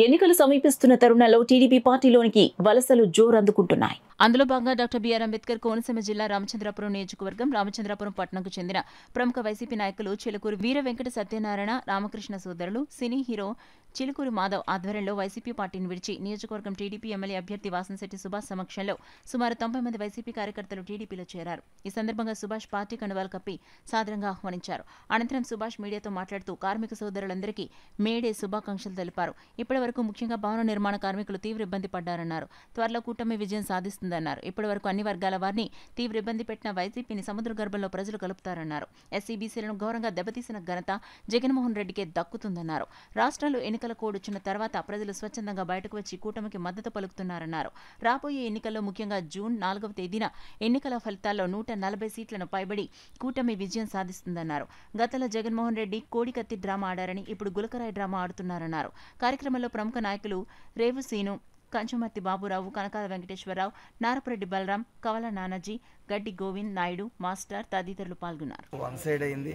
ఎన్నికలు సమీపిస్తున్న తరుణంలో టీడీపీ పార్టీలోనికి వలసలు జోరందుకుంటున్నాయి. అందులో భాగంగా డాక్టర్ బిఆర్ అంబేద్కర్ కోనసీమ జిల్లా రామచంద్రాపురం నియోజకవర్గం రామచంద్రాపురం పట్టణంకు చెందిన ప్రముఖ వైసీపీ నాయకులు చిలుకూరి వీర వెంకట సత్యనారాయణ రామకృష్ణ సోదరులు సినీ హీరో చిలుకూరి మాధవ్ ఆధ్వర్యంలో వైసీపీ పార్టీని విడిచి నియోజకవర్గం టీడీపీ ఎమ్మెల్యే అభ్యర్థి వాసంశెట్టి సుభాష్ సమక్షంలో సుమారు 90 మంది వైసీపీ కార్యకర్తలు టీడీపీలో చేరారు. ఈ సందర్భంగా సుభాష్ పార్టీ కండువాలు కప్పి సాదరంగా ఆహ్వానించారు. అనంతరం సుభాష్ మీడియాతో మాట్లాడుతూ కార్మిక సోదరులందరికీ మేడే శుభాకాంక్షలు తెలిపారు. ఇప్పటి వరకు ముఖ్యంగా భవన నిర్మాణ కార్మికులు తీవ్ర ఇబ్బంది పడ్డారన్నారు. త్వరలో కూటమి విజయం సాధిస్తుందన్నారు. ఇప్పటి వరకు అన్ని వర్గాల వారిని తీవ్ర ఇబ్బంది పెట్టిన వైసీపీని సముద్ర గర్భంలో ప్రజలు కలుపుతారన్నారు. ఎస్సీబీసీలను ఘోరంగా దెబ్బతీసిన ఘనత జగన్మోహన్ రెడ్డికే దక్కుతుందన్నారు. రాష్ట్రాలు ఎన్నికల కోడ్ వచ్చిన తర్వాత ప్రజలు స్వచ్ఛందంగా బయటకు వచ్చి కూటమికి మద్దతు పలుకుతున్నారన్నారు. రాబోయే ఎన్నికల్లో ముఖ్యంగా జూన్ 4వ తేదీన ఎన్నికల ఫలితాల్లో 140 సీట్లను పైబడి కూటమి విజయం సాధిస్తుందన్నారు. గతంలో జగన్మోహన్ రెడ్డి కోడికత్తి డ్రామా ఆడారని ఇప్పుడు గులకరాయి డ్రామా ఆడుతున్నారన్నారు. కార్యక్రమంలో ప్రముఖ నాయకులు రేవు సీను, కంచుమర్తి బాబురావు, కనకాల వెంకటేశ్వరరావు, నారపురెడ్డి బలరాం, కవల నానాజీ, గడ్డి గోవింద్ నాయుడు, మాస్టర్ తదితరులు పాల్గొన్నారు. వన్ సైడ్ అయింది.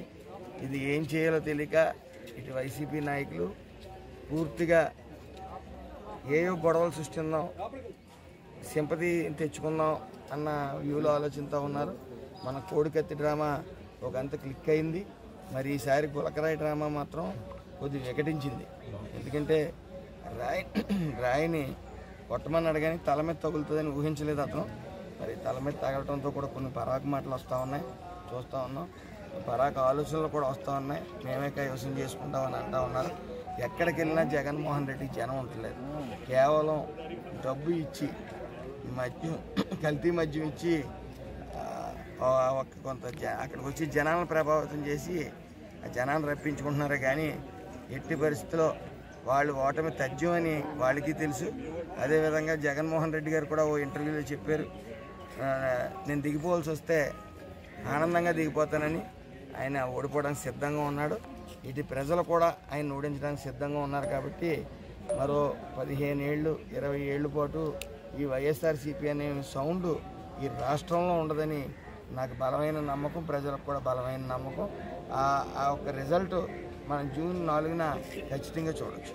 ఇది ఏం చేయాలో తెలియక ఇటు వైసీపీ నాయకులు పూర్తిగా ఏవో గొడవలు సృష్టిందాం, సింపతి తెచ్చుకుందాం అన్న వ్యూలో ఆలోచనతో ఉన్నారు. మన కోడికత్తి డ్రామా ఒక అంత క్లిక్ అయింది. మరి ఈసారి గులకరాయి డ్రామా మాత్రం కొద్దిగా వికటించింది. ఎందుకంటే రాయిని కొట్టమన్నాడు కానీ తల మీద తగులుతుందని ఊహించలేదు అతను. మరి తల మీద తగలటంతో కూడా కొన్ని పరాకు మాటలు వస్తూ ఉన్నాయి, చూస్తూ ఉన్నాం. పరాకు ఆలోచనలు కూడా వస్తూ ఉన్నాయి. మేమే కైవసం చేసుకుంటామని అంటూ ఉన్నారు. ఎక్కడికి వెళ్ళినా జగన్మోహన్ రెడ్డికి జనం ఉండలేదు. కేవలం డబ్బు ఇచ్చి మద్యం, కల్తీ మద్యం ఇచ్చి కొంత అక్కడికి వచ్చి జనాలను ప్రభావితం చేసి ఆ జనాన్ని రప్పించుకుంటున్నారు. కానీ ఎట్టి పరిస్థితిలో వాళ్ళు ఓటమి తథ్యం అని వాళ్ళకి తెలుసు. అదేవిధంగా జగన్మోహన్ రెడ్డి గారు కూడా ఓ ఇంటర్వ్యూలో చెప్పారు, నేను దిగిపోవాల్సి వస్తే ఆనందంగా దిగిపోతానని. ఆయన ఓడిపోవడానికి సిద్ధంగా ఉన్నాడు. ఇటు ప్రజలు కూడా ఆయన ఓడించడానికి సిద్ధంగా ఉన్నారు. కాబట్టి మరో 15 ఏళ్ళు 20 ఏళ్ళ పాటు ఈ వైఎస్ఆర్సీపీ అనే సౌండ్ ఈ రాష్ట్రంలో ఉండదని నాకు బలమైన నమ్మకం, ప్రజలకు కూడా బలమైన నమ్మకం. ఆ ఒక రిజల్ట్ మనం జూన్ 4న ఖచ్చితంగా చూడవచ్చు.